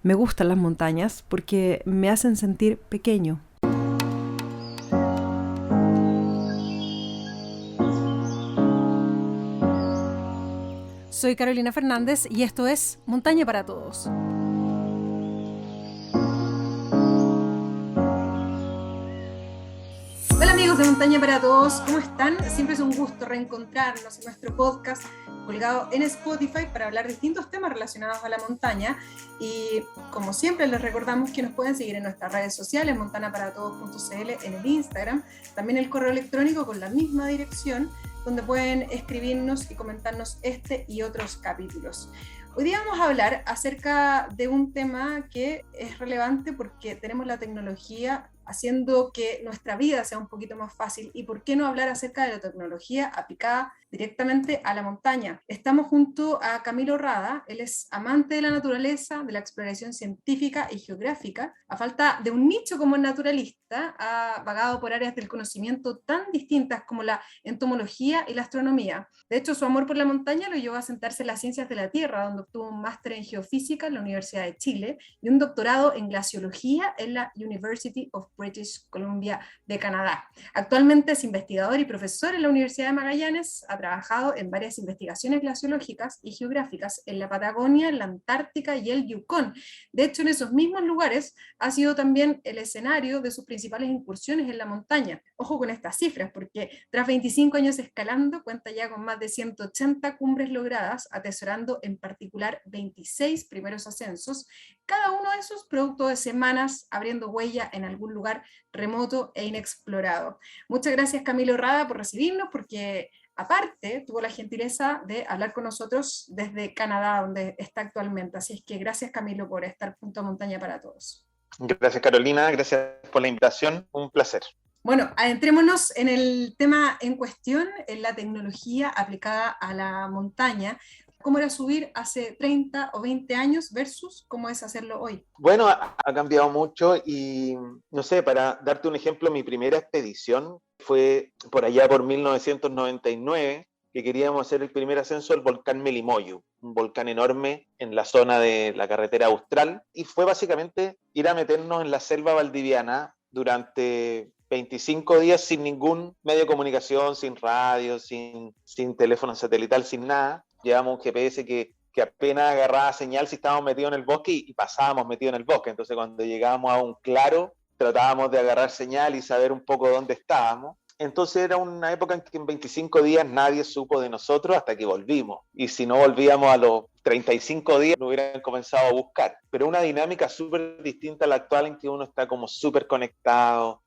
Me gustan las montañas porque me hacen sentir pequeño. Soy Carolina Fernández y esto es Montaña para Todos. Hola amigos de Montaña para Todos, ¿cómo están? Siempre es un gusto reencontrarnos en nuestro podcast colgado en Spotify para hablar de distintos temas relacionados a la montaña. Y como siempre les recordamos que nos pueden seguir en nuestras redes sociales, montanaparatodos.cl, en el Instagram, también el correo electrónico con la misma dirección, donde pueden escribirnos y comentarnos este y otros capítulos. Hoy día vamos a hablar acerca de un tema que es relevante porque tenemos la tecnología haciendo que nuestra vida sea un poquito más fácil. ¿Y por qué no hablar acerca de la tecnología aplicada directamente a la montaña? Estamos junto a Camilo Rada. Él es amante de la naturaleza, de la exploración científica y geográfica. A falta de un nicho como el naturalista, ha vagado por áreas del conocimiento tan distintas como la entomología y la astronomía. De hecho, su amor por la montaña lo llevó a sentarse en las ciencias de la Tierra, donde obtuvo un máster en geofísica en la Universidad de Chile y un doctorado en glaciología en la University of British Columbia de Canadá. Actualmente es investigador y profesor en la Universidad de Magallanes. Ha trabajado en varias investigaciones glaciológicas y geográficas en la Patagonia, en la Antártica y el Yukón. De hecho, en esos mismos lugares ha sido también el escenario de sus principales incursiones en la montaña. Ojo con estas cifras, porque tras 25 años escalando, cuenta ya con más de 180 cumbres logradas, atesorando en particular 26 primeros ascensos, cada uno de esos producto de semanas abriendo huella en algún lugar remoto e inexplorado. Muchas gracias Camilo Rada por recibirnos, porque aparte tuvo la gentileza de hablar con nosotros desde Canadá, donde está actualmente. Así es que gracias Camilo por estar junto a Montaña para Todos. Gracias Carolina, gracias por la invitación, un placer. Bueno, adentrémonos en el tema en cuestión, en la tecnología aplicada a la montaña. ¿Cómo era subir hace 30 o 20 años versus cómo es hacerlo hoy? Bueno, ha cambiado mucho y no sé, para darte un ejemplo, mi primera expedición fue por allá por 1999, que queríamos hacer el primer ascenso al volcán Melimoyu, un volcán enorme en la zona de la carretera austral, y fue básicamente ir a meternos en la selva valdiviana durante 25 días sin ningún medio de comunicación, sin radio, sin teléfono satelital, sin nada. Llevamos un GPS que apenas agarraba señal si estábamos metidos en el bosque y pasábamos metidos en el bosque. Entonces cuando llegábamos a un claro, tratábamos de agarrar señal y saber un poco dónde estábamos. Entonces era una época en que en 25 días nadie supo de nosotros hasta que volvimos. Y si no volvíamos a los 35 días, nos hubieran comenzado a buscar. Pero una dinámica súper distinta a la actual en que uno está como súper conectado,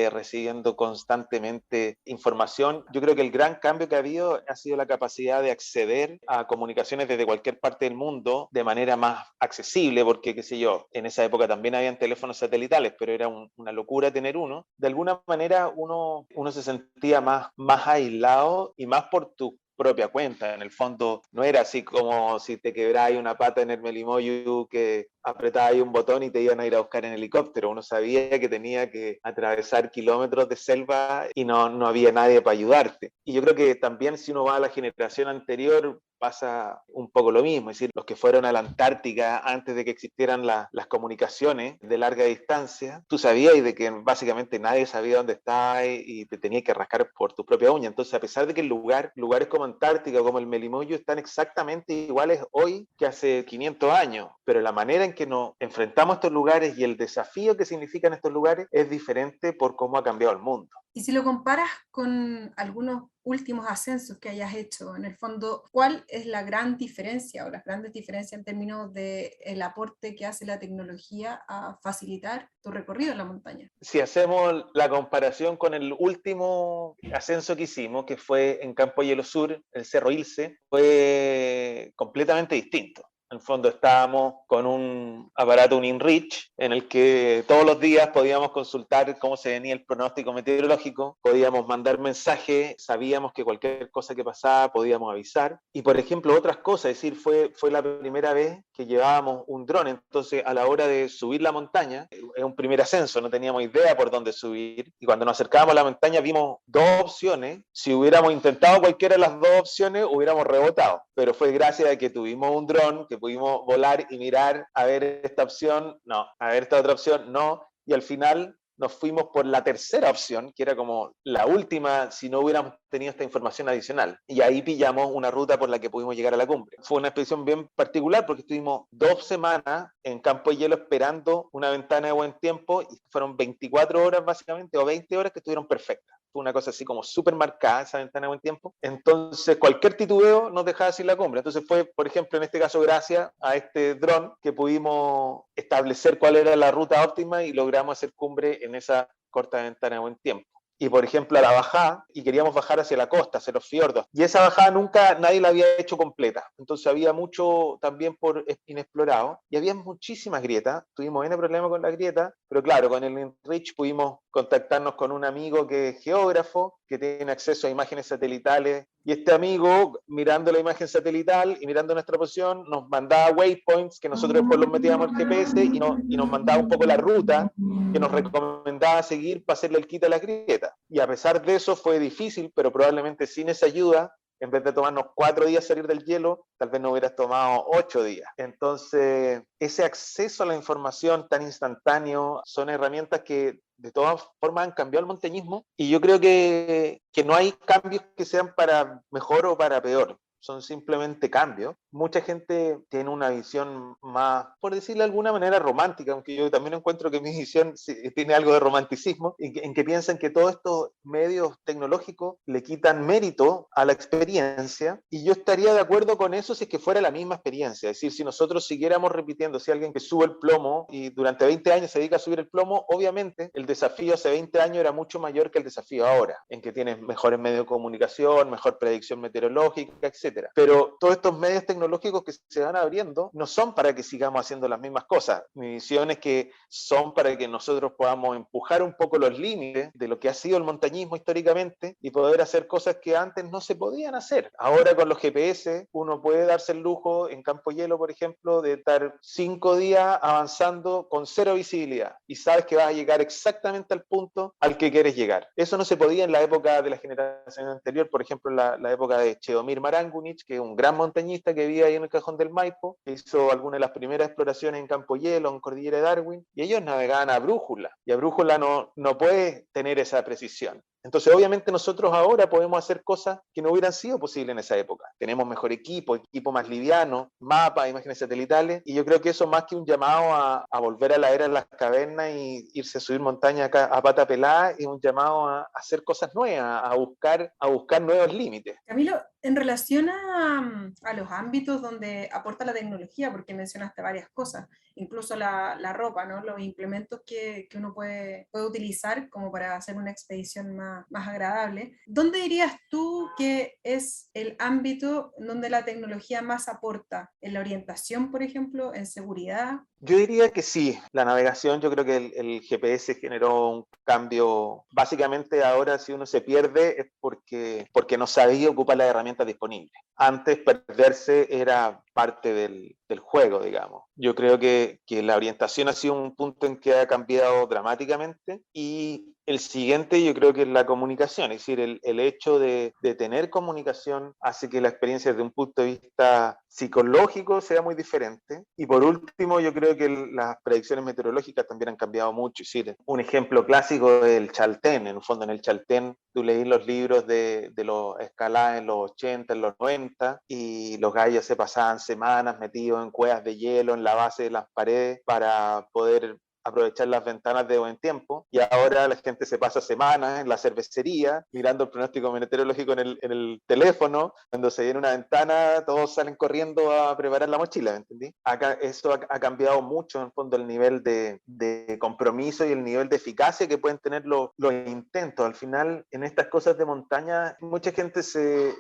recibiendo constantemente información. Yo creo que el gran cambio que ha habido ha sido la capacidad de acceder a comunicaciones desde cualquier parte del mundo de manera más accesible, porque, qué sé yo, en esa época también habían teléfonos satelitales, pero era una locura tener uno. De alguna manera uno se sentía más aislado y más por tu propia cuenta. En el fondo no era así como si te quebráis una pata en el Melimoyu que apretabas ahí un botón y te iban a ir a buscar en helicóptero. Uno sabía que tenía que atravesar kilómetros de selva y no había nadie para ayudarte. Y yo creo que también si uno va a la generación anterior pasa un poco lo mismo, es decir, los que fueron a la Antártica antes de que existieran las comunicaciones de larga distancia, tú sabías de que básicamente nadie sabía dónde estabas y te tenías que rascar por tu propia uña. Entonces, a pesar de que lugares como Antártica o como el Melimoyo están exactamente iguales hoy que hace 500 años, pero la manera en que nos enfrentamos a estos lugares y el desafío que significan estos lugares es diferente por cómo ha cambiado el mundo. Y si lo comparas con algunos últimos ascensos que hayas hecho, en el fondo, ¿cuál es la gran diferencia o las grandes diferencias en términos del aporte que hace la tecnología a facilitar tu recorrido en la montaña? Si hacemos la comparación con el último ascenso que hicimos, que fue en Campo Hielo Sur, el Cerro Ilse, fue completamente distinto. En el fondo estábamos con un aparato, un InReach, en el que todos los días podíamos consultar cómo se venía el pronóstico meteorológico, podíamos mandar mensajes, sabíamos que cualquier cosa que pasaba podíamos avisar. Y por ejemplo, otras cosas, es decir, fue la primera vez que llevábamos un dron, entonces a la hora de subir la montaña, es un primer ascenso, no teníamos idea por dónde subir, y cuando nos acercábamos a la montaña vimos dos opciones. Si hubiéramos intentado cualquiera de las dos opciones, hubiéramos rebotado, pero fue gracias a que tuvimos un dron, que pudimos volar y mirar a ver esta opción, no, a ver esta otra opción, no, y al final nos fuimos por la tercera opción, que era como la última si no hubiéramos tenido esta información adicional. Y ahí pillamos una ruta por la que pudimos llegar a la cumbre. Fue una expedición bien particular porque estuvimos 2 semanas en campo de hielo esperando una ventana de buen tiempo y fueron 24 horas básicamente, o 20 horas que estuvieron perfectas. Fue una cosa así como súper marcada esa ventana de buen tiempo. Entonces cualquier titubeo nos dejaba sin la cumbre. Entonces fue, por ejemplo, en este caso gracias a este dron que pudimos establecer cuál era la ruta óptima y logramos hacer cumbre en esa corta ventana de buen tiempo. Y por ejemplo a la bajada, y queríamos bajar hacia la costa, hacia los fiordos, y esa bajada nunca nadie la había hecho completa, entonces había mucho también por inexplorado, y había muchísimas grietas, tuvimos N problemas con la grieta, pero claro, con el InReach pudimos contactarnos con un amigo que es geógrafo, que tiene acceso a imágenes satelitales, y este amigo, mirando la imagen satelital y mirando nuestra posición, nos mandaba waypoints que nosotros después los metíamos al GPS y nos mandaba un poco la ruta que nos recomendaba seguir para hacerle el quite a las grietas. Y a pesar de eso fue difícil, pero probablemente sin esa ayuda, en vez de tomarnos 4 días salir del hielo, tal vez nos hubieras tomado 8 días. Entonces, ese acceso a la información tan instantáneo son herramientas que de todas formas han cambiado el montañismo y yo creo que no hay cambios que sean para mejor o para peor. Son simplemente cambios. Mucha gente tiene una visión más, por decirlo de alguna manera, romántica, aunque yo también encuentro que mi visión tiene algo de romanticismo, en que piensan que todos estos medios tecnológicos le quitan mérito a la experiencia, y yo estaría de acuerdo con eso si es que fuera la misma experiencia. Es decir, si nosotros siguiéramos repitiendo, si alguien que sube el plomo y durante 20 años se dedica a subir el plomo, obviamente el desafío hace 20 años era mucho mayor que el desafío ahora, en que tienes mejores medios de comunicación, mejor predicción meteorológica, etc. Pero todos estos medios tecnológicos que se van abriendo no son para que sigamos haciendo las mismas cosas. Mi visión es que son para que nosotros podamos empujar un poco los límites de lo que ha sido el montañismo históricamente y poder hacer cosas que antes no se podían hacer. Ahora con los GPS uno puede darse el lujo en campo hielo, por ejemplo, de estar 5 días avanzando con cero visibilidad y sabes que vas a llegar exactamente al punto al que quieres llegar. Eso no se podía en la época de la generación anterior, por ejemplo, la época de Chedomir Marangunic, que es un gran montañista que vivía ahí en el Cajón del Maipo, que hizo algunas de las primeras exploraciones en campo hielo, en Cordillera de Darwin, y ellos navegaban a brújula, y a brújula no puede tener esa precisión. Entonces, obviamente nosotros ahora podemos hacer cosas que no hubieran sido posibles en esa época. Tenemos mejor equipo más liviano, mapas, imágenes satelitales, y yo creo que eso más que un llamado a volver a la era de las cavernas y irse a subir montaña acá a pata pelada, es un llamado a hacer cosas nuevas, a buscar nuevos límites. Camilo, en relación a los ámbitos donde aporta la tecnología, porque mencionaste varias cosas, incluso la ropa, ¿no? Los implementos que uno puede utilizar como para hacer una expedición más agradable. ¿Dónde dirías tú que es el ámbito donde la tecnología más aporta? ¿En la orientación, por ejemplo? ¿En seguridad? Yo diría que sí, la navegación, yo creo que el GPS generó un cambio. Básicamente ahora si uno se pierde es porque no sabía ocupar las herramientas disponibles. Antes perderse era parte del juego, digamos. Yo creo que la orientación ha sido un punto en que ha cambiado dramáticamente, y el siguiente yo creo que es la comunicación, es decir, el hecho de tener comunicación hace que la experiencia desde un punto de vista psicológico sea muy diferente. Y por último, yo creo que las predicciones meteorológicas también han cambiado mucho. Es decir, un ejemplo clásico es el Chaltén. En el fondo, en el Chaltén, tú leí los libros de los escaladas en los 80, en los 90, y los gallos se pasaban semanas metidos en cuevas de hielo, en la base de las paredes, para poder aprovechar las ventanas de buen tiempo, y ahora la gente se pasa semanas en la cervecería mirando el pronóstico meteorológico en el teléfono. Cuando se viene una ventana todos salen corriendo a preparar la mochila, ¿me entendí? Acá eso ha cambiado mucho en el fondo el nivel de compromiso y el nivel de eficacia que pueden tener los intentos. Al final en estas cosas de montaña mucha gente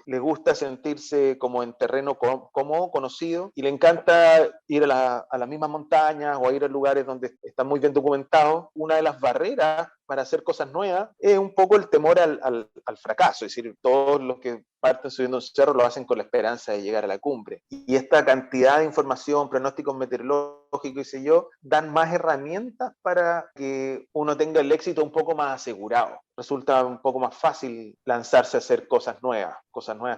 le gusta sentirse como en terreno cómodo, conocido, y le encanta ir a las mismas montañas o a ir a lugares donde están muy bien documentados. Una de las barreras para hacer cosas nuevas es un poco el temor al fracaso, es decir, todos los que parten subiendo un cerro lo hacen con la esperanza de llegar a la cumbre. Y esta cantidad de información, pronósticos meteorológicos, y sé yo, dan más herramientas para que uno tenga el éxito un poco más asegurado. Resulta un poco más fácil lanzarse a hacer cosas nuevas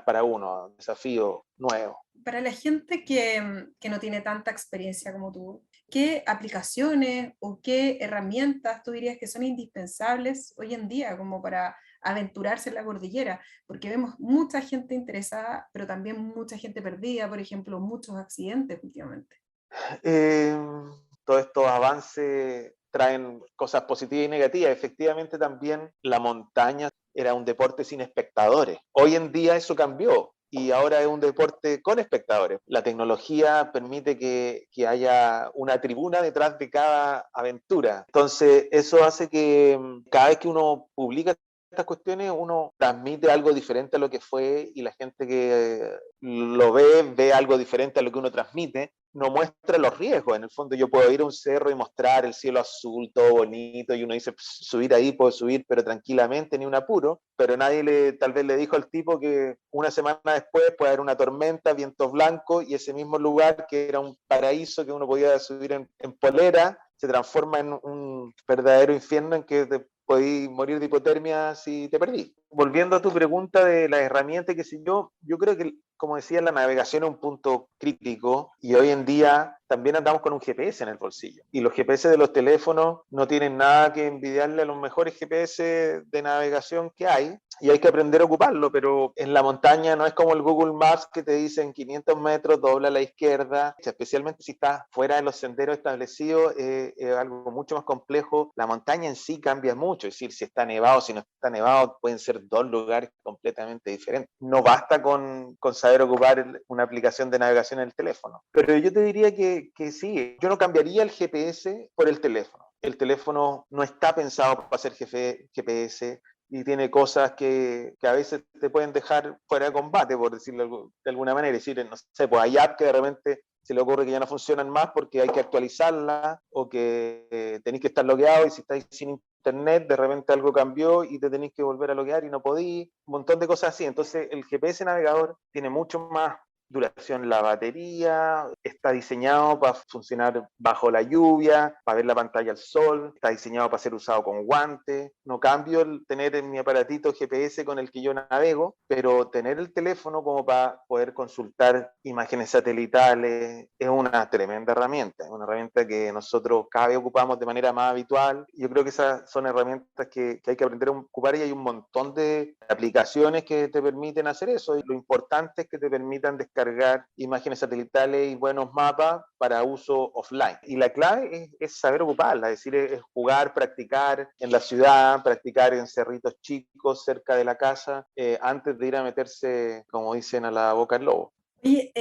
para uno, desafíos nuevos. Para la gente que no tiene tanta experiencia como tú, ¿Qué aplicaciones o qué herramientas tú dirías que son indispensables hoy en día como para aventurarse en la cordillera? Porque vemos mucha gente interesada, pero también mucha gente perdida, por ejemplo, muchos accidentes últimamente. Eh, Todos estos avances traen cosas positivas y negativas. Efectivamente, también la montaña era un deporte sin espectadores. Hoy en día eso cambió y ahora es un deporte con espectadores. La tecnología permite que haya una tribuna detrás de cada aventura. Entonces, eso hace que cada vez que uno publica estas cuestiones, uno transmite algo diferente a lo que fue y la gente que lo ve algo diferente a lo que uno transmite, no muestra los riesgos. En el fondo yo puedo ir a un cerro y mostrar el cielo azul, todo bonito, y uno dice, subir ahí puedo subir, pero tranquilamente, ni un apuro, pero nadie tal vez le dijo al tipo que una semana después puede haber una tormenta, vientos blancos, y ese mismo lugar que era un paraíso que uno podía subir en polera, se transforma en un verdadero infierno en que te podís morir de hipotermia si te perdís. Volviendo a tu pregunta de las herramientas, que sé yo creo que, como decía, la navegación es un punto crítico y hoy en día también andamos con un GPS en el bolsillo. Y los GPS de los teléfonos no tienen nada que envidiarle a los mejores GPS de navegación que hay y hay que aprender a ocuparlo, pero en la montaña no es como el Google Maps que te dice en 500 metros dobla a la izquierda, especialmente si estás fuera de los senderos establecidos, es algo mucho más complejo. La montaña en sí cambia mucho, es decir, si está nevado, si no está nevado, pueden ser dos lugares completamente diferentes. No basta con saber ocupar una aplicación de navegación en el teléfono. Pero yo te diría que sí, yo no cambiaría el GPS por el teléfono. El teléfono no está pensado para hacer GPS y tiene cosas que a veces te pueden dejar fuera de combate, por decirlo de alguna manera. Es decir, no sé, pues hay apps que de repente se le ocurre que ya no funcionan más porque hay que actualizarla o que tenéis que estar logueado y si estáis sin internet, de repente algo cambió y te tenéis que volver a loguear y no podí, un montón de cosas así. Entonces el GPS navegador tiene mucho más duración la batería, está diseñado para funcionar bajo la lluvia, para ver la pantalla al sol, está diseñado para ser usado con guantes. No cambio el tener en mi aparatito GPS con el que yo navego, pero tener el teléfono como para poder consultar imágenes satelitales es una tremenda herramienta, es una herramienta que nosotros cada vez ocupamos de manera más habitual. Yo creo que esas son herramientas que hay que aprender a ocupar y hay un montón de aplicaciones que te permiten hacer eso. Y lo importante es que te permitan descargar imágenes satelitales y buenos mapas para uso offline. Y la clave es saber ocuparla, es decir, es jugar, practicar en la ciudad, practicar en cerritos chicos cerca de la casa, antes de ir a meterse, como dicen, a la boca del lobo. Oye,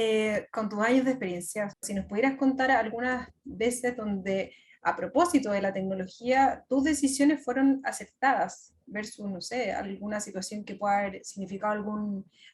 con tus años de experiencia, si nos pudieras contar algunas veces donde, a propósito de la tecnología, tus decisiones fueron aceptadas versus, no sé, alguna situación que pueda haber significado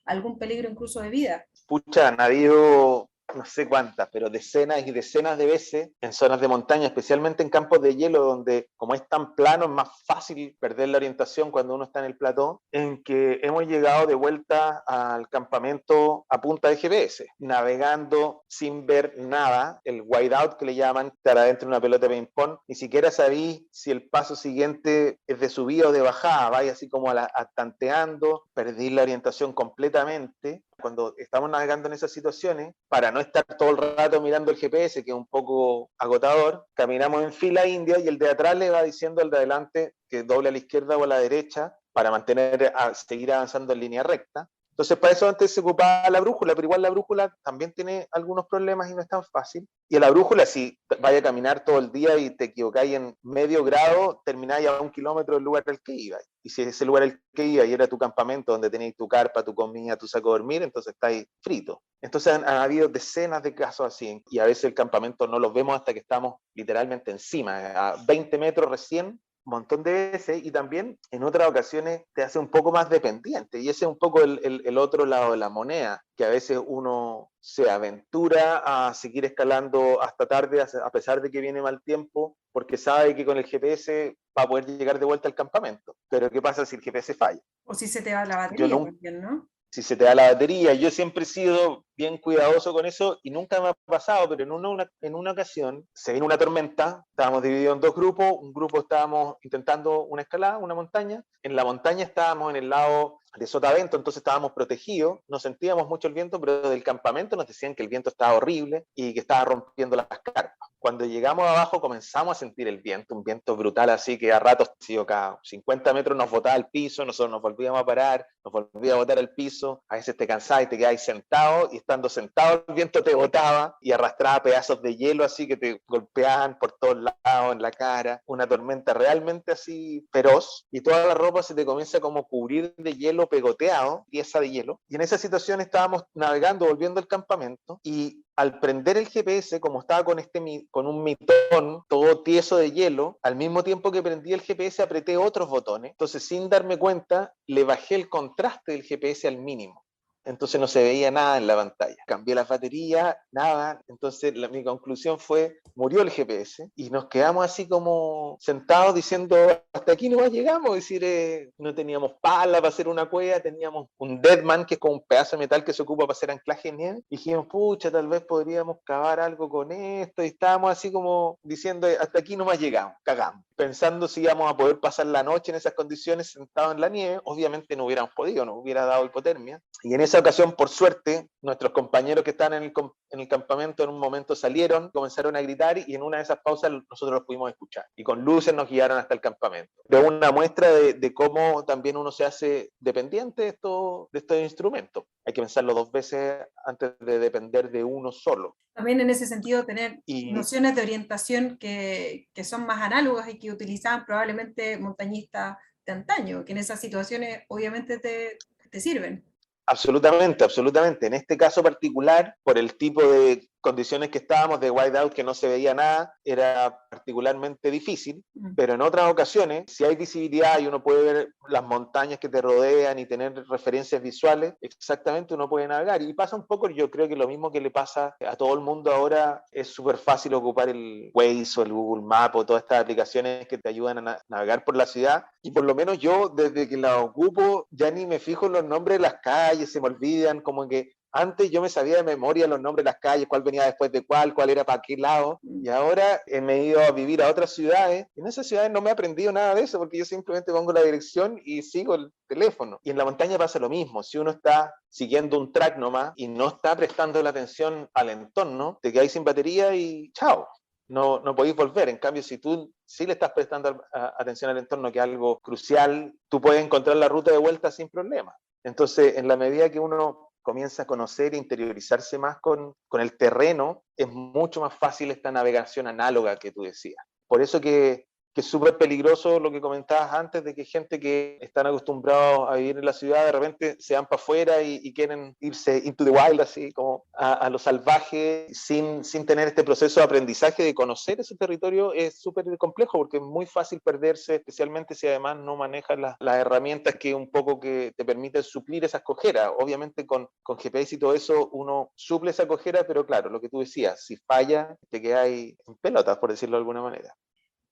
algún peligro incluso de vida. Pucha, han habido no sé cuántas, pero decenas y decenas de veces en zonas de montaña, especialmente en campos de hielo, donde como es tan plano, es más fácil perder la orientación cuando uno está en el plató, en que hemos llegado de vuelta al campamento a punta de GPS, navegando sin ver nada, el whiteout que le llaman, estar adentro de una pelota de ping-pong, ni siquiera sabí si el paso siguiente es de subida o de bajada, vaya así como tanteando, perdí la orientación completamente. Cuando estamos navegando en esas situaciones, para no estar todo el rato mirando el GPS, que es un poco agotador, caminamos en fila india y el de atrás le va diciendo al de adelante que doble a la izquierda o a la derecha para seguir avanzando en línea recta. Entonces, para eso antes se ocupaba la brújula, pero igual la brújula también tiene algunos problemas y no es tan fácil. Y a la brújula, si vaya a caminar todo el día y te equivocáis en medio grado, termináis a 1 kilómetro del lugar al que ibas. Y si ese lugar al que ibas y era tu campamento donde tenéis tu carpa, tu comida, tu saco de dormir, entonces estáis frito. Entonces han habido decenas de casos así y a veces el campamento no los vemos hasta que estamos literalmente encima, a 20 metros recién, un montón de veces, y también en otras ocasiones te hace un poco más dependiente, y ese es un poco el otro lado de la moneda, que a veces uno se aventura a seguir escalando hasta tarde, a pesar de que viene mal tiempo, porque sabe que con el GPS va a poder llegar de vuelta al campamento. Pero ¿qué pasa si el GPS falla? O si se te va la Yo batería nunca, también, ¿no? si se te da la batería. Yo siempre he sido bien cuidadoso con eso y nunca me ha pasado, pero en una ocasión se vino una tormenta, estábamos divididos en dos grupos, un grupo estábamos intentando una escalada, una montaña, en la montaña estábamos en el lado de sotavento, entonces estábamos protegidos, no sentíamos mucho el viento, pero del campamento nos decían que el viento estaba horrible y que estaba rompiendo las carpas. Cuando llegamos abajo comenzamos a sentir el viento, un viento brutal así que a ratos, sí, cada 50 metros nos botaba al piso, nosotros nos volvíamos a parar, nos volvía a botar al piso, a veces te cansabas y te quedabas sentado, y estando sentado el viento te botaba y arrastraba pedazos de hielo así que te golpeaban por todos lados, en la cara, una tormenta realmente así feroz, y toda la ropa se te comienza como a cubrir de hielo pegoteado, pieza de hielo, y en esa situación estábamos navegando, volviendo al campamento, y al prender el GPS, como estaba con un mitón todo tieso de hielo, al mismo tiempo que prendí el GPS apreté otros botones, entonces sin darme cuenta le bajé el contraste del GPS al mínimo. Entonces no se veía nada en la pantalla. Cambié la batería, nada. Entonces mi conclusión fue, murió el GPS y nos quedamos así como sentados diciendo, hasta aquí nomás llegamos. Es decir, no teníamos pala para hacer una cueva, teníamos un deadman, que es como un pedazo de metal que se ocupa para hacer anclaje en nieve. Y dijimos, pucha, tal vez podríamos cavar algo con esto. Y estábamos así como diciendo, hasta aquí nomás llegamos, cagamos. Pensando si íbamos a poder pasar la noche en esas condiciones sentados en la nieve. Obviamente no hubiéramos podido, nos hubiera dado hipotermia. Y en esa ocasión, por suerte, nuestros compañeros que estaban en el campamento en un momento salieron, comenzaron a gritar y en una de esas pausas nosotros los pudimos escuchar. Y con luces nos guiaron hasta el campamento. Pero una muestra de cómo también uno se hace dependiente de estos instrumentos. Hay que pensarlo dos veces antes de depender de uno solo. También en ese sentido tener Y nociones de orientación que son más análogas y que utilizaban probablemente montañistas de antaño, que en esas situaciones obviamente te sirven. absolutamente, absolutamente. En este caso particular, por el tipo de condiciones que estábamos de whiteout, que no se veía nada, era particularmente difícil, pero en otras ocasiones, si hay visibilidad y uno puede ver las montañas que te rodean y tener referencias visuales, exactamente uno puede navegar. Y pasa un poco, yo creo que lo mismo que le pasa a todo el mundo ahora, es súper fácil ocupar el Waze o el Google Maps o todas estas aplicaciones que te ayudan a navegar por la ciudad. Y por lo menos yo, desde que la ocupo, ya ni me fijo en los nombres de las calles, se me olvidan, como que antes yo me sabía de memoria los nombres de las calles, cuál venía después de cuál era para qué lado, y ahora me he ido a vivir a otras ciudades, y en esas ciudades no me he aprendido nada de eso, porque yo simplemente pongo la dirección y sigo el teléfono. Y en la montaña pasa lo mismo, si uno está siguiendo un track nomás y no está prestando la atención al entorno, te quedáis sin batería y chao. No podéis volver. En cambio, si tú sí le estás prestando atención al entorno, que es algo crucial, tú puedes encontrar la ruta de vuelta sin problema. Entonces, en la medida que uno comienza a conocer e interiorizarse más con el terreno, es mucho más fácil esta navegación análoga que tú decías. Por eso que es súper peligroso lo que comentabas antes, de que gente que están acostumbrados a vivir en la ciudad, de repente se van para afuera y quieren irse into the wild, así como a lo salvaje, sin tener este proceso de aprendizaje, de conocer ese territorio, es súper complejo, porque es muy fácil perderse, especialmente si además no manejas las herramientas que un poco que te permiten suplir esas cojeras. Obviamente con GPS y todo eso uno suple esa cojera, pero claro, lo que tú decías, si falla, te quedas ahí en pelotas, por decirlo de alguna manera.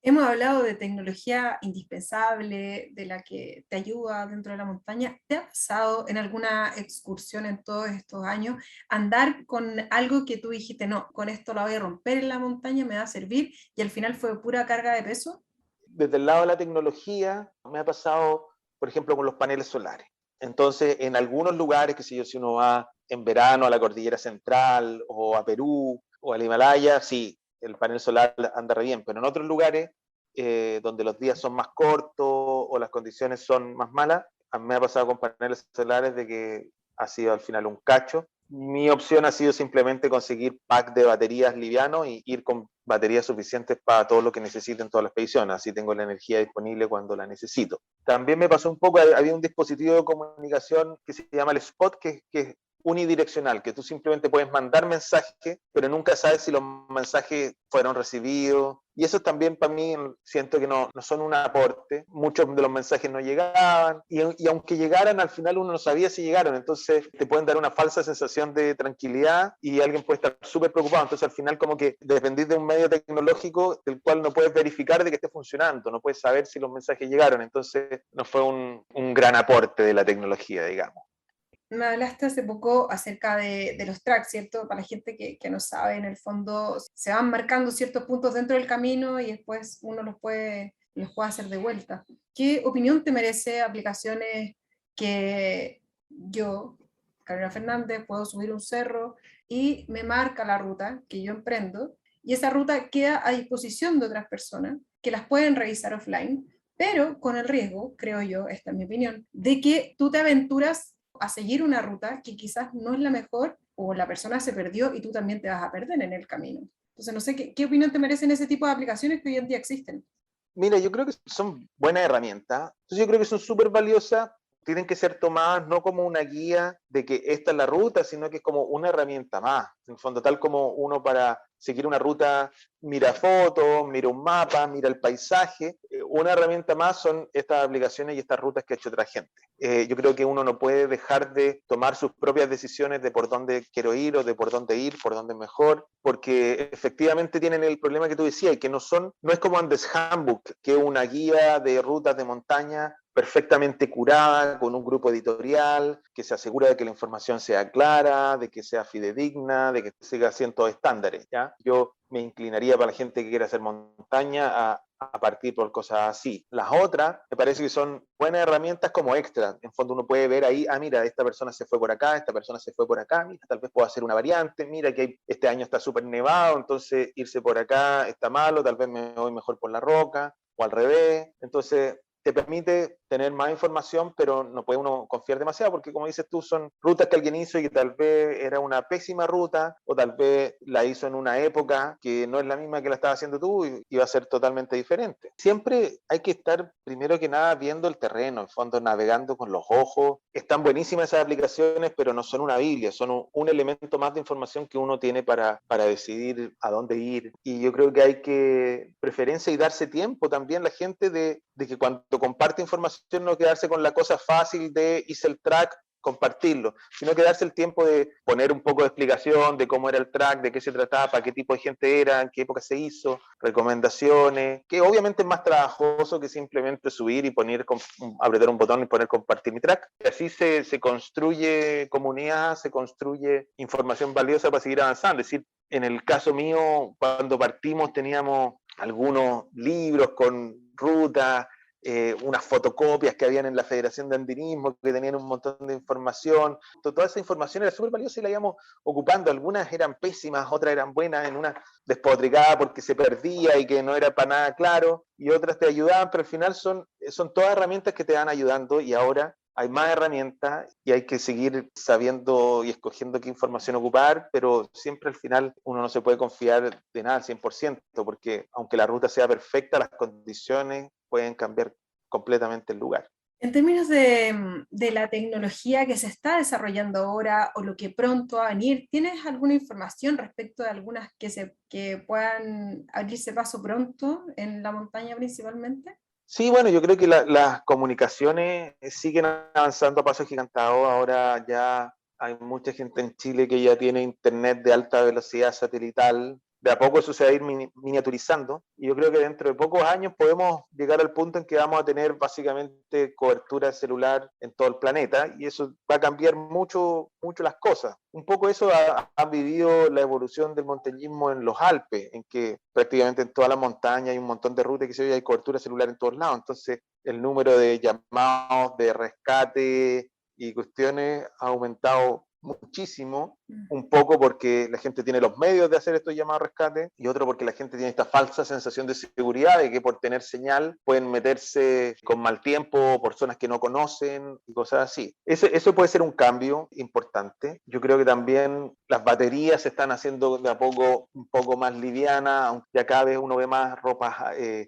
Hemos hablado de tecnología indispensable, de la que te ayuda dentro de la montaña. ¿Te ha pasado en alguna excursión en todos estos años andar con algo que tú dijiste, no, con esto la voy a romper en la montaña, me va a servir, y al final fue pura carga de peso? Desde el lado de la tecnología, me ha pasado, por ejemplo, con los paneles solares. Entonces, en algunos lugares, que si uno va en verano a la Cordillera Central o a Perú o al Himalaya, sí, el panel solar anda re bien, pero en otros lugares donde los días son más cortos o las condiciones son más malas, a mí me ha pasado con paneles solares de que ha sido al final un cacho. Mi opción ha sido simplemente conseguir pack de baterías livianos y ir con baterías suficientes para todo lo que necesiten todas las expediciones, así tengo la energía disponible cuando la necesito. También me pasó un poco, había un dispositivo de comunicación que se llama el Spot, que es unidireccional, que tú simplemente puedes mandar mensajes, pero nunca sabes si los mensajes fueron recibidos. Y eso también para mí siento que no son un aporte. Muchos de los mensajes no llegaban y aunque llegaran, al final uno no sabía si llegaron. Entonces te pueden dar una falsa sensación de tranquilidad y alguien puede estar súper preocupado. Entonces al final como que dependís de un medio tecnológico del cual no puedes verificar de que esté funcionando, no puedes saber si los mensajes llegaron. Entonces no fue un gran aporte de la tecnología, digamos. Me hablaste hace poco acerca de los tracks, ¿cierto? Para la gente que no sabe, en el fondo se van marcando ciertos puntos dentro del camino y después uno los puede hacer de vuelta. ¿Qué opinión te merece aplicaciones que yo, Carolina Fernández, puedo subir un cerro y me marca la ruta que yo emprendo y esa ruta queda a disposición de otras personas que las pueden revisar offline, pero con el riesgo, creo yo, esta es mi opinión, de que tú te aventuras a seguir una ruta que quizás no es la mejor o la persona se perdió y tú también te vas a perder en el camino. Entonces, no sé, ¿qué opinión te merecen ese tipo de aplicaciones que hoy en día existen? Mira, yo creo que son buenas herramientas. Entonces yo creo que son súper valiosas. Tienen que ser tomadas no como una guía de que esta es la ruta, sino que es como una herramienta más. En el fondo, tal como uno para seguir una ruta mira fotos, mira un mapa, mira el paisaje, una herramienta más son estas aplicaciones y estas rutas que ha hecho otra gente. Yo creo que uno no puede dejar de tomar sus propias decisiones de por dónde quiero ir o de por dónde ir, por dónde es mejor, porque efectivamente tienen el problema que tú decías, que no es como Andes Handbook, que es una guía de rutas de montaña perfectamente curada, con un grupo editorial, que se asegura de que la información sea clara, de que sea fidedigna, de que siga ciertos estándares, ¿ya? Yo me inclinaría para la gente que quiere hacer montaña a partir por cosas así. Las otras me parece que son buenas herramientas como extra. En fondo uno puede ver ahí, mira, esta persona se fue por acá, esta persona se fue por acá, mira, tal vez puedo hacer una variante, mira que este año está súper nevado, entonces irse por acá está malo, tal vez me voy mejor por la roca, o al revés. Entonces te permite tener más información, pero no puede uno confiar demasiado, porque como dices tú, son rutas que alguien hizo y que tal vez era una pésima ruta, o tal vez la hizo en una época que no es la misma que la estabas haciendo tú y va a ser totalmente diferente. Siempre hay que estar, primero que nada, viendo el terreno, en fondo navegando con los ojos. Están buenísimas esas aplicaciones, pero no son una Biblia, son un elemento más de información que uno tiene para decidir a dónde ir. Y yo creo que hay que preferencia y darse tiempo también la gente de que cuando comparte información no quedarse con la cosa fácil de hice el track, compartirlo, sino que darse el tiempo de poner un poco de explicación de cómo era el track, de qué se trataba, para qué tipo de gente era, en qué época se hizo, recomendaciones, que obviamente es más trabajoso que simplemente subir y poner, apretar un botón y poner compartir mi track. Y así se construye comunidad, se construye información valiosa para seguir avanzando. Es decir, en el caso mío, cuando partimos teníamos algunos libros con rutas, unas fotocopias que habían en la Federación de Andinismo que tenían un montón de información. Toda esa información era súper valiosa y la íbamos ocupando. Algunas eran pésimas, otras eran buenas, en una despotricada porque se perdía y que no era para nada claro, y otras te ayudaban, pero al final son todas herramientas que te van ayudando y ahora hay más herramientas y hay que seguir sabiendo y escogiendo qué información ocupar, pero siempre al final uno no se puede confiar de nada al 100%, porque aunque la ruta sea perfecta, las condiciones pueden cambiar completamente el lugar. En términos de la tecnología que se está desarrollando ahora o lo que pronto va a venir, ¿tienes alguna información respecto de algunas que puedan abrirse paso pronto en la montaña principalmente? Sí, bueno, yo creo que las comunicaciones siguen avanzando a pasos gigantados. Ahora ya hay mucha gente en Chile que ya tiene internet de alta velocidad satelital. De a poco eso se va a ir miniaturizando y yo creo que dentro de pocos años podemos llegar al punto en que vamos a tener básicamente cobertura celular en todo el planeta y eso va a cambiar mucho, mucho las cosas. Un poco eso ha vivido la evolución del montañismo en los Alpes, en que prácticamente en toda la montaña hay un montón de rutas que se oye, hay cobertura celular en todos lados. Entonces el número de llamados, de rescate y cuestiones ha aumentado muchísimo, un poco porque la gente tiene los medios de hacer estos llamados a rescate y otro porque la gente tiene esta falsa sensación de seguridad de que por tener señal pueden meterse con mal tiempo por zonas que no conocen y cosas así. Eso puede ser un cambio importante. Yo creo que también las baterías se están haciendo de a poco un poco más livianas, aunque ya cada vez uno ve más ropas,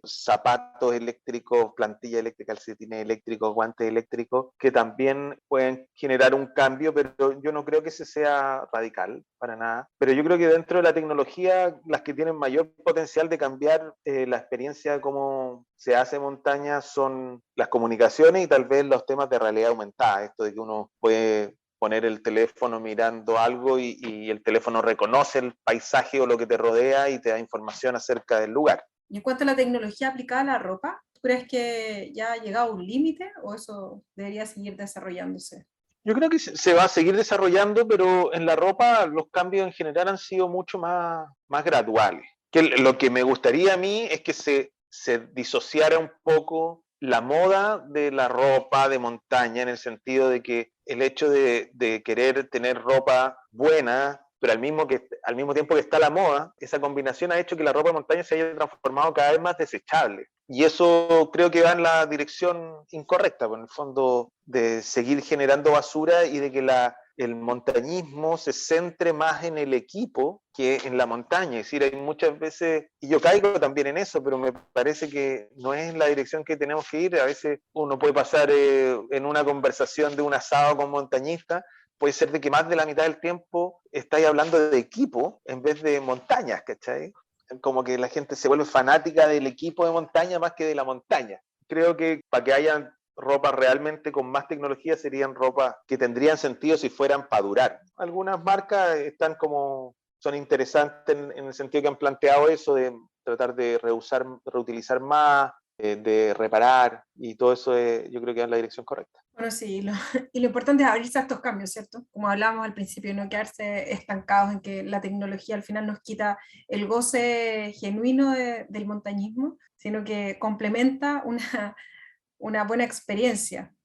zapatos eléctricos, plantilla eléctrica, calcetines eléctricos, guantes eléctricos, que también pueden generar un cambio, pero yo no creo que ese sea radical, para nada. Pero yo creo que dentro de la tecnología, las que tienen mayor potencial de cambiar la experiencia de cómo se hace montaña son las comunicaciones y tal vez los temas de realidad aumentada, esto de que uno puede poner el teléfono mirando algo y el teléfono reconoce el paisaje o lo que te rodea y te da información acerca del lugar. Y en cuanto a la tecnología aplicada a la ropa, ¿tú crees que ya ha llegado a un límite o eso debería seguir desarrollándose? Yo creo que se va a seguir desarrollando, pero en la ropa los cambios en general han sido mucho más graduales. Que lo que me gustaría a mí es que se disociara un poco la moda de la ropa de montaña, en el sentido de que el hecho de querer tener ropa buena, pero al mismo tiempo que está la moda, esa combinación ha hecho que la ropa de montaña se haya transformado cada vez más desechable. Y eso creo que va en la dirección incorrecta, pues, en el fondo de seguir generando basura y de que el montañismo se centre más en el equipo que en la montaña. Es decir, hay muchas veces, y yo caigo también en eso, pero me parece que no es la dirección que tenemos que ir. A veces uno puede pasar en una conversación de un asado con montañistas, puede ser de que más de la mitad del tiempo estáis hablando de equipo en vez de montañas, ¿cachai? Como que la gente se vuelve fanática del equipo de montaña más que de la montaña. Creo que para que haya ropa realmente con más tecnología serían ropas que tendrían sentido si fueran para durar. Algunas marcas son interesantes en el sentido que han planteado eso de tratar de reutilizar más, de reparar, y todo eso yo creo que es la dirección correcta. Bueno, sí, y lo importante es abrirse a estos cambios, ¿cierto? Como hablábamos al principio, no quedarse estancados en que la tecnología al final nos quita el goce genuino del montañismo, sino que complementa una buena experiencia.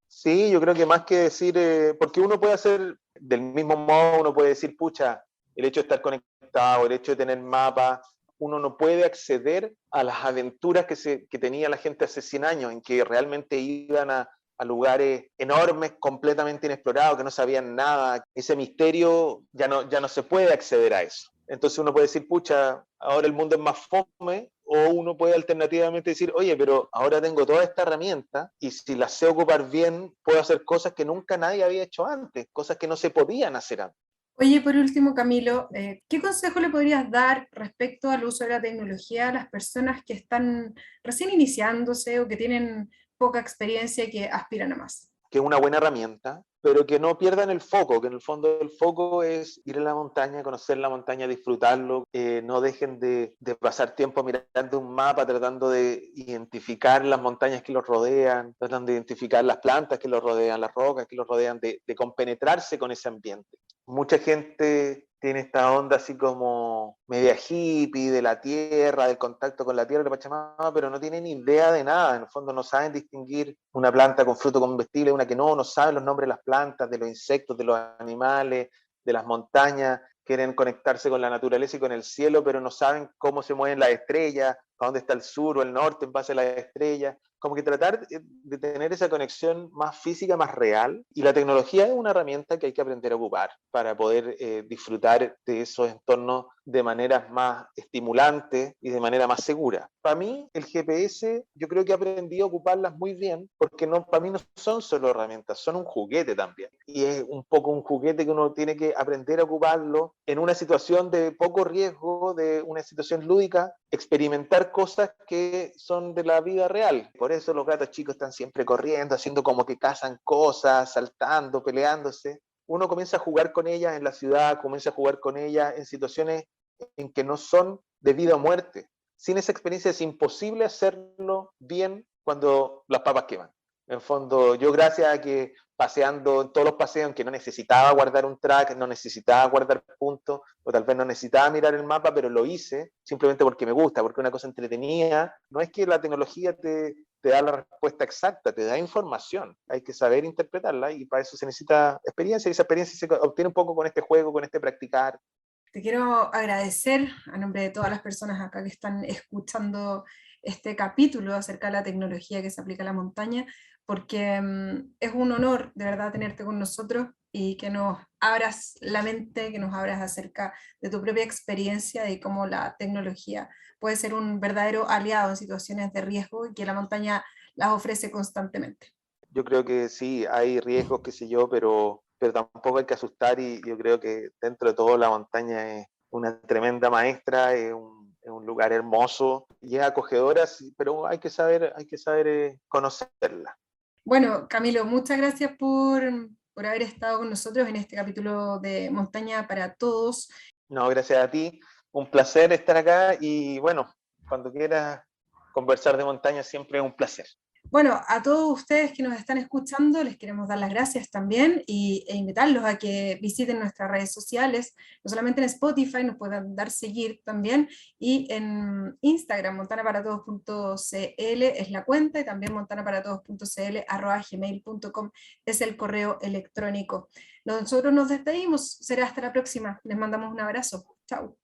Sí, yo creo que más que decir, porque uno puede hacer del mismo modo, uno puede decir, pucha, el hecho de estar conectado, el hecho de tener mapas, uno no puede acceder a las aventuras que tenía la gente hace 100 años, en que realmente iban a lugares enormes, completamente inexplorados, que no sabían nada. Ese misterio ya no se puede acceder a eso. Entonces uno puede decir, pucha, ahora el mundo es más fome, o uno puede alternativamente decir, oye, pero ahora tengo toda esta herramienta y si las sé ocupar bien, puedo hacer cosas que nunca nadie había hecho antes, cosas que no se podían hacer antes. Oye, por último, Camilo, ¿qué consejo le podrías dar respecto al uso de la tecnología a las personas que están recién iniciándose o que tienen poca experiencia y que aspiran a más? Que es una buena herramienta, pero que no pierdan el foco, que en el fondo el foco es ir a la montaña, conocer la montaña, disfrutarlo, no dejen de pasar tiempo mirando un mapa, tratando de identificar las montañas que los rodean, tratando de identificar las plantas que los rodean, las rocas que los rodean, de compenetrarse con ese ambiente. Mucha gente tiene esta onda así como media hippie de la tierra, del contacto con la tierra de Pachamama, pero no tienen idea de nada. En el fondo no saben distinguir una planta con fruto comestible, una que no saben los nombres de las plantas, de los insectos, de los animales, de las montañas. Quieren conectarse con la naturaleza y con el cielo, pero no saben cómo se mueven las estrellas, a dónde está el sur o el norte en base a las estrellas. Como que tratar de tener esa conexión más física, más real. Y la tecnología es una herramienta que hay que aprender a ocupar para poder disfrutar de esos entornos de maneras más estimulantes y de manera más segura. Para mí, el GPS, yo creo que aprendí a ocuparlas muy bien, porque para mí no son solo herramientas, son un juguete también. Y es un poco un juguete que uno tiene que aprender a ocuparlo en una situación de poco riesgo, de una situación lúdica, experimentar cosas que son de la vida real. Por eso los gatos chicos están siempre corriendo, haciendo como que cazan cosas, saltando, peleándose. Uno comienza a jugar con ellas en la ciudad, comienza a jugar con ellas en situaciones en que no son de vida o muerte. Sin esa experiencia es imposible hacerlo bien cuando las papas queman. En el fondo, yo gracias a que paseando en todos los paseos en que no necesitaba guardar un track, no necesitaba guardar puntos, o tal vez no necesitaba mirar el mapa, pero lo hice simplemente porque me gusta, porque es una cosa entretenida. No es que la tecnología te da la respuesta exacta, te da información, hay que saber interpretarla y para eso se necesita experiencia y esa experiencia se obtiene un poco con este juego, con este practicar. Te quiero agradecer a nombre de todas las personas acá que están escuchando este capítulo acerca de la tecnología que se aplica a la montaña, porque es un honor de verdad tenerte con nosotros y que nos abras la mente, que nos abras acerca de tu propia experiencia de cómo la tecnología puede ser un verdadero aliado en situaciones de riesgo y que la montaña las ofrece constantemente. Yo creo que sí, hay riesgos, qué sé yo, pero tampoco hay que asustar y yo creo que dentro de todo la montaña es una tremenda maestra, es un lugar hermoso y es acogedora, sí, pero hay que saber conocerla. Bueno, Camilo, muchas gracias por haber estado con nosotros en este capítulo de Montaña para Todos. No, gracias a ti, un placer estar acá y bueno, cuando quieras conversar de montaña siempre es un placer. Bueno, a todos ustedes que nos están escuchando les queremos dar las gracias también e invitarlos a que visiten nuestras redes sociales, no solamente en Spotify, nos pueden dar seguir también, y en Instagram, montanaparatodos.cl es la cuenta, y también montanaparatodos.cl@gmail.com es el correo electrónico. Nosotros nos despedimos, será hasta la próxima, les mandamos un abrazo, chao.